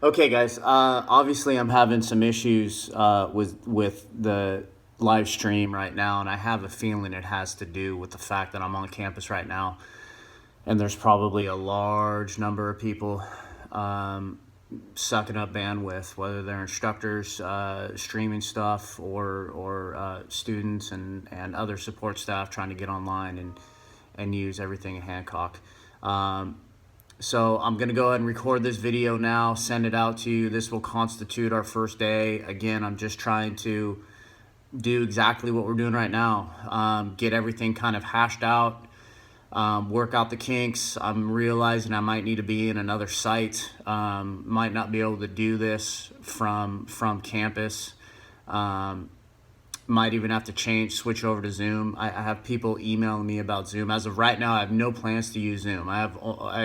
Okay, guys. Obviously, I'm having some issues with the live stream right now, and I have a feeling it has to do with the fact that I'm on campus right now, and there's probably a large number of people um, sucking up bandwidth, whether they're instructors streaming stuff or students and other support staff trying to get online and use everything in Hancock. Um, so I'm going to go ahead and record this video now, send it out to you. This will constitute our first day. Again, I'm just trying to do exactly what we're doing right now. Get everything kind of hashed out, work out the kinks. I'm realizing I might need to be in another site. Might not be able to do this from campus. Um, might even have to switch over to Zoom. I have people emailing me about Zoom. As of right now, I have no plans to use Zoom. I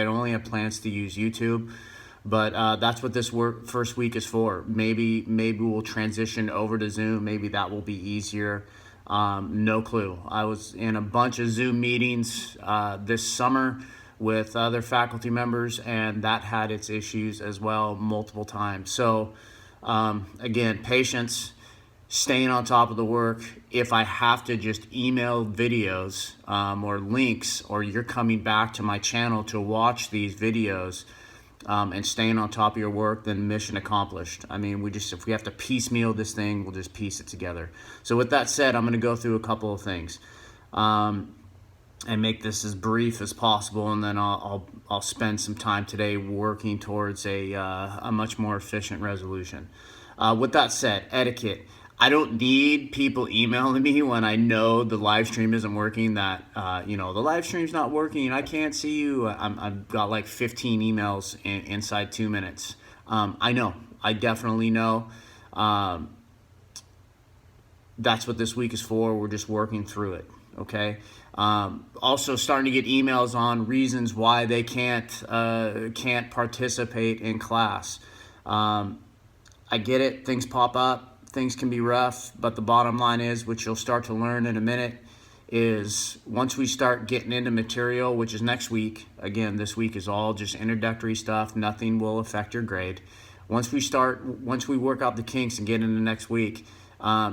only have plans to use YouTube, but that's what this first week is for. Maybe we'll transition over to Zoom. Maybe that will be easier. No clue. I was in a bunch of Zoom meetings this summer with other faculty members, and that had its issues as well multiple times. So again, patience, staying on top of the work. If I have to just email videos or links, or you're coming back to my channel to watch these videos and staying on top of your work, then mission accomplished. I mean, if we have to piecemeal this thing, we'll just piece it together. So with that said, I'm going to go through a couple of things and make this as brief as possible, and then I'll spend some time today working towards a much more efficient resolution. With that said, etiquette. I don't need people emailing me when I know the live stream isn't working, that, the live stream's not working and I can't see you. I've got like 15 emails inside 2 minutes. I know. I definitely know. That's what this week is for. We're just working through it. Okay. Also starting to get emails on reasons why they can't participate in class. I get it. Things pop up. Things can be rough, but the bottom line is, which you'll start to learn in a minute, is once we start getting into material, which is next week, again, this week is all just introductory stuff. Nothing will affect your grade. Once we work out the kinks and get into next week,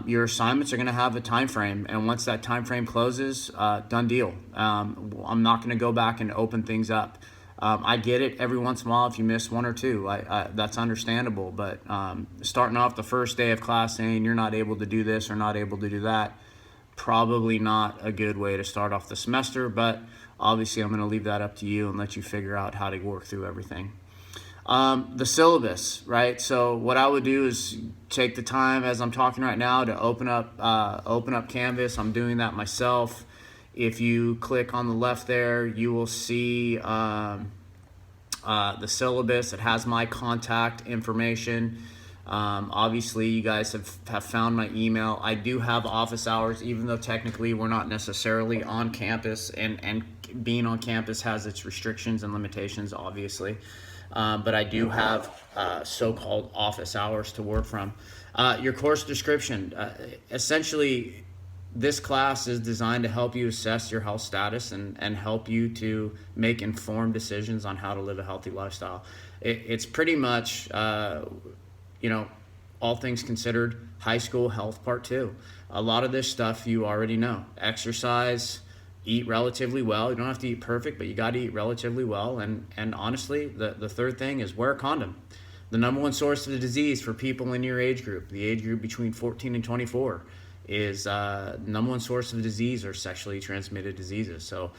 your assignments are going to have a time frame, and once that time frame closes, done deal. I'm not going to go back and open things up. I get it every once in a while if you miss one or two. That's understandable, but starting off the first day of class saying you're not able to do this or not able to do that, probably not a good way to start off the semester, but obviously I'm going to leave that up to you and let you figure out how to work through everything. The syllabus, right? So what I would do is take the time as I'm talking right now to open up Canvas. I'm doing that myself. If you click on the left there, you will see the syllabus. It has my contact information. Obviously, you guys have found my email. I do have office hours, even though technically we're not necessarily on campus, and being on campus has its restrictions and limitations, obviously. But I do have so-called office hours to work from. Your course description, essentially, this class is designed to help you assess your health status and help you to make informed decisions on how to live a healthy lifestyle. It's pretty much, all things considered, high school health part 2. A lot of this stuff you already know. Exercise, eat relatively well. You don't have to eat perfect, but you got to eat relatively well. And honestly, the third thing is wear a condom. The number one source of the disease for people in your age group, the age group between 14 and 24, is number one source of disease or sexually transmitted diseases. So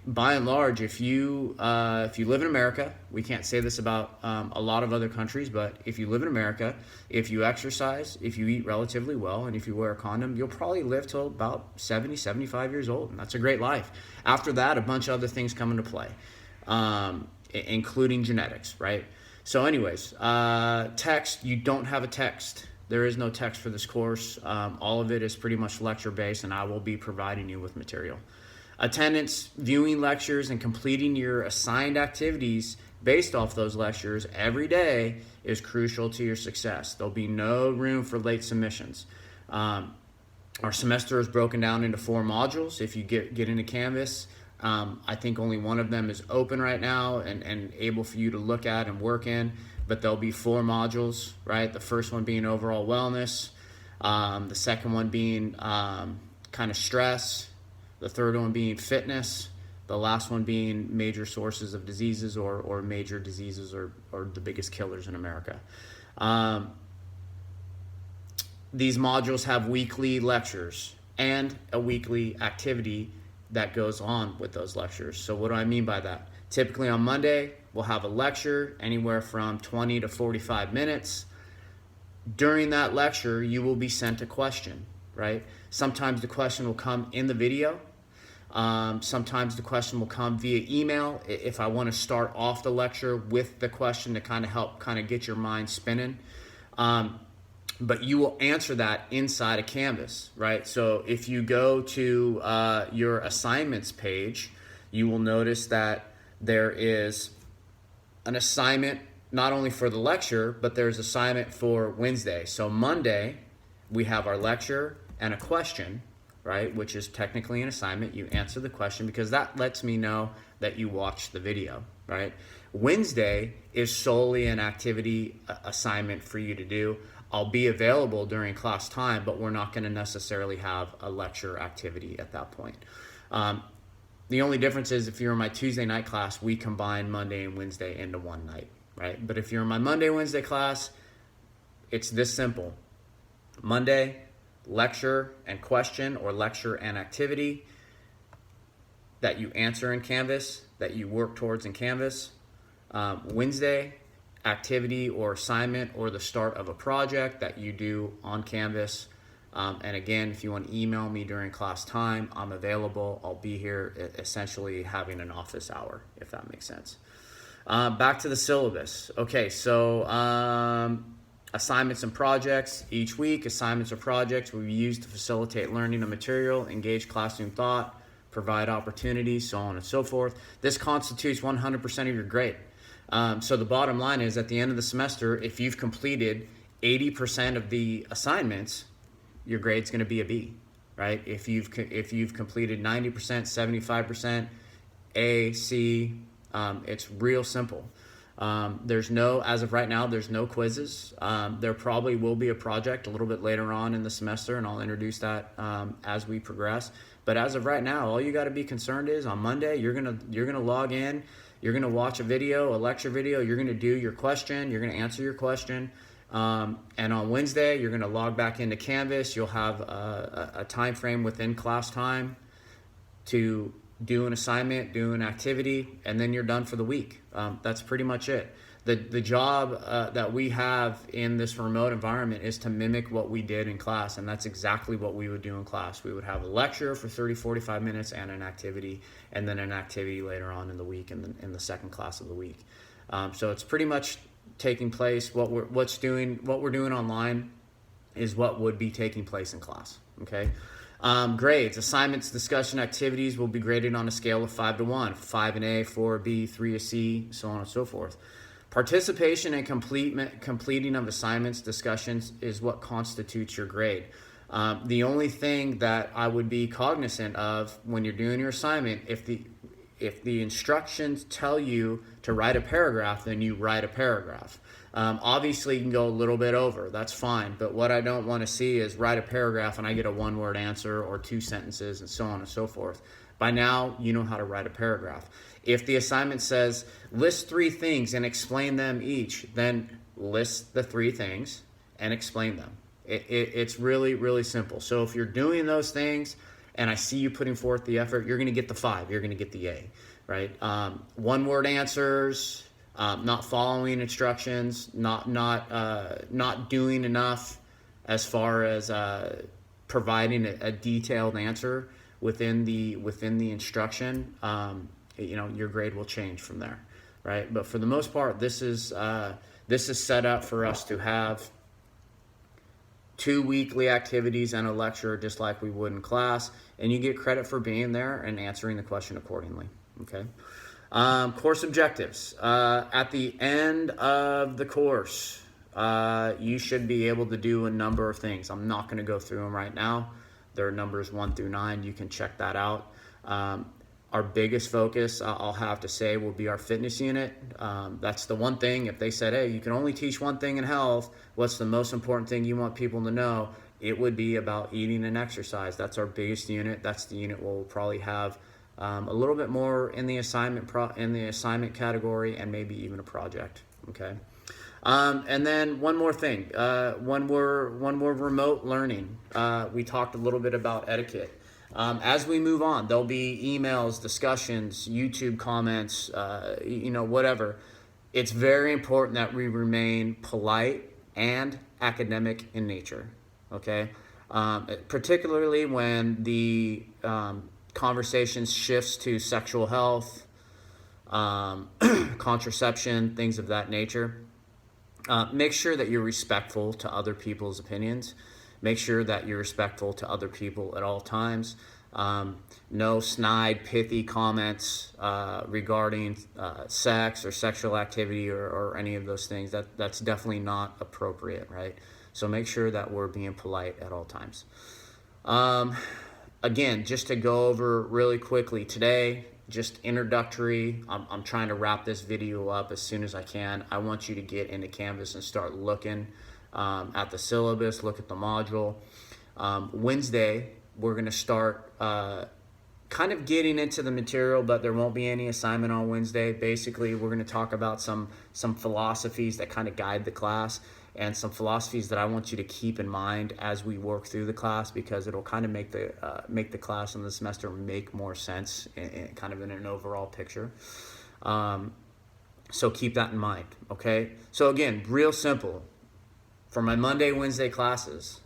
by and large, if you live in America, we can't say this about a lot of other countries, but if you live in America, if you exercise, if you eat relatively well, and if you wear a condom, you'll probably live till about 70, 75 years old, and that's a great life. After that, a bunch of other things come into play, including genetics, right? So anyways, text, you don't have a text. There is no text for this course. All of it is pretty much lecture-based, and I will be providing you with material. Attendance, viewing lectures, and completing your assigned activities based off those lectures every day is crucial to your success. There'll be no room for late submissions. Our semester is broken down into 4 modules. If you get into Canvas, I think only one of them is open right now and able for you to look at and work in. but there'll be 4 modules, right? The first one being overall wellness, the second one being kind of stress, the third one being fitness, the last one being major sources of diseases or major diseases or the biggest killers in America. These modules have weekly lectures and a weekly activity that goes on with those lectures. So what do I mean by that? Typically on Monday, we'll have a lecture anywhere from 20 to 45 minutes. During that lecture, you will be sent a question, right? Sometimes the question will come in the video. Sometimes the question will come via email if I want to start off the lecture with the question to kind of help kind of get your mind spinning. But you will answer that inside of Canvas, right? So if you go to your assignments page, you will notice that there is an assignment not only for the lecture, but there's assignment for Wednesday. So Monday, we have our lecture and a question, right? Which is technically an assignment. You answer the question because that lets me know that you watched the video, right? Wednesday is solely an activity assignment for you to do. I'll be available during class time, but we're not going to necessarily have a lecture activity at that point. The only difference is if you're in my Tuesday night class, we combine Monday and Wednesday into one night, right? But if you're in my Monday, Wednesday class, it's this simple. Monday, lecture and question or lecture and activity that you answer in Canvas, that you work towards in Canvas. Wednesday, activity or assignment or the start of a project that you do on Canvas. And again, if you want to email me during class time, I'm available. I'll be here essentially having an office hour, if that makes sense. Back to the syllabus. Okay, so assignments and projects each week. Assignments or projects will be used to facilitate learning of material, engage classroom thought, provide opportunities, so on and so forth. This constitutes 100% of your grade. So the bottom line is at the end of the semester, if you've completed 80% of the assignments, your grade's going to be a B, right? If you've completed 90%, 75%, A, C, it's real simple. There's no, as of right now, there's no quizzes. There probably will be a project a little bit later on in the semester, and I'll introduce that as we progress. But as of right now, all you got to be concerned is on Monday, you're gonna log in, you're gonna watch a video, a lecture video, you're gonna do your question, you're gonna answer your question. And on Wednesday, you're going to log back into Canvas. You'll have a time frame within class time to do an assignment, do an activity, and then you're done for the week. That's pretty much it. The job that we have in this remote environment is to mimic what we did in class, and that's exactly what we would do in class. We would have a lecture for 30, 45 minutes and an activity, and then an activity later on in the week in the second class of the week. So it's pretty much taking place. What we're doing online is what would be taking place in class. Okay. Grades, assignments, discussion, activities will be graded on a scale of 5 to 1. 5 an A, 4 a B, 3 a C, so on and so forth. Participation and completing of assignments, discussions is what constitutes your grade. The only thing that I would be cognizant of when you're doing your assignment, if the instructions tell you to write a paragraph, then you write a paragraph. Obviously, you can go a little bit over. That's fine. But what I don't want to see is write a paragraph and I get a one-word answer or 2 sentences and so on and so forth. By now, you know how to write a paragraph. If the assignment says list 3 things and explain them each, then list the 3 things and explain them. It's really, really simple. So if you're doing those things, and I see you putting forth the effort, you're going to get the 5. You're going to get the A, right? One-word answers, not following instructions, not doing enough as far as providing a detailed answer within the instruction. Your grade will change from there, right? But for the most part, this is set up for us to have 2 weekly activities and a lecture just like we would in class, and you get credit for being there and answering the question accordingly. Okay. Course objectives. At the end of the course, you should be able to do a number of things. I'm not going to go through them right now. There are numbers 1 through 9. You can check that out. Our biggest focus, I'll have to say, will be our fitness unit. That's the one thing. If they said, hey, you can only teach one thing in health, what's the most important thing you want people to know? It would be about eating and exercise. That's our biggest unit. That's the unit we'll probably have a little bit more in the assignment category, and maybe even a project. Okay. And then one more thing. When we're remote learning, we talked a little bit about etiquette. As we move on, there'll be emails, discussions, YouTube comments, whatever. It's very important that we remain polite and academic in nature, okay? Particularly when the conversation shifts to sexual health, contraception, things of that nature. Make sure that you're respectful to other people's opinions. Make sure that you're respectful to other people at all times. No snide, pithy comments regarding sex or sexual activity or any of those things. That's definitely not appropriate, right? So make sure that we're being polite at all times. Again, just to go over really quickly today, just introductory. I'm trying to wrap this video up as soon as I can. I want you to get into Canvas and start looking at the syllabus, look at the module. Wednesday, we're going to start kind of getting into the material, but there won't be any assignment on Wednesday. Basically, we're going to talk about some philosophies that kind of guide the class, and some philosophies that I want you to keep in mind as we work through the class, because it'll kind of make the class in the semester make more sense in kind of in an overall picture. So keep that in mind, okay? So again, real simple. For my Monday, Wednesday classes,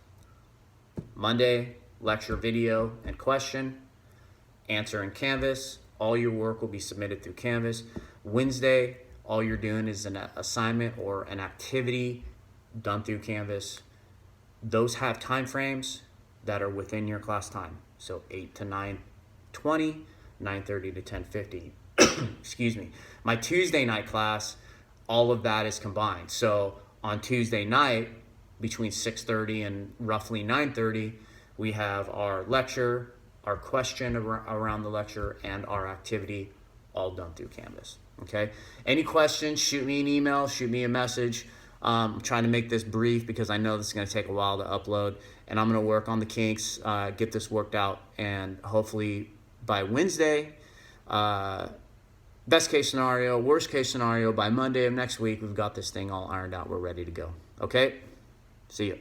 Monday, lecture, video, and question, answer in Canvas. All your work will be submitted through Canvas. Wednesday, all you're doing is an assignment or an activity done through Canvas. Those have time frames that are within your class time. So 8 to 9:20, 9:30 to 10:50. Excuse me. My Tuesday night class, all of that is combined. So on Tuesday night, between 6:30 and roughly 9:30, we have our lecture, our question around the lecture, and our activity all done through Canvas. Okay? Any questions, shoot me an email, shoot me a message. I'm trying to make this brief because I know this is going to take a while to upload, and I'm going to work on the kinks, get this worked out, and hopefully by Wednesday, best case scenario, worst case scenario, by Monday of next week, we've got this thing all ironed out. We're ready to go. Okay? See you.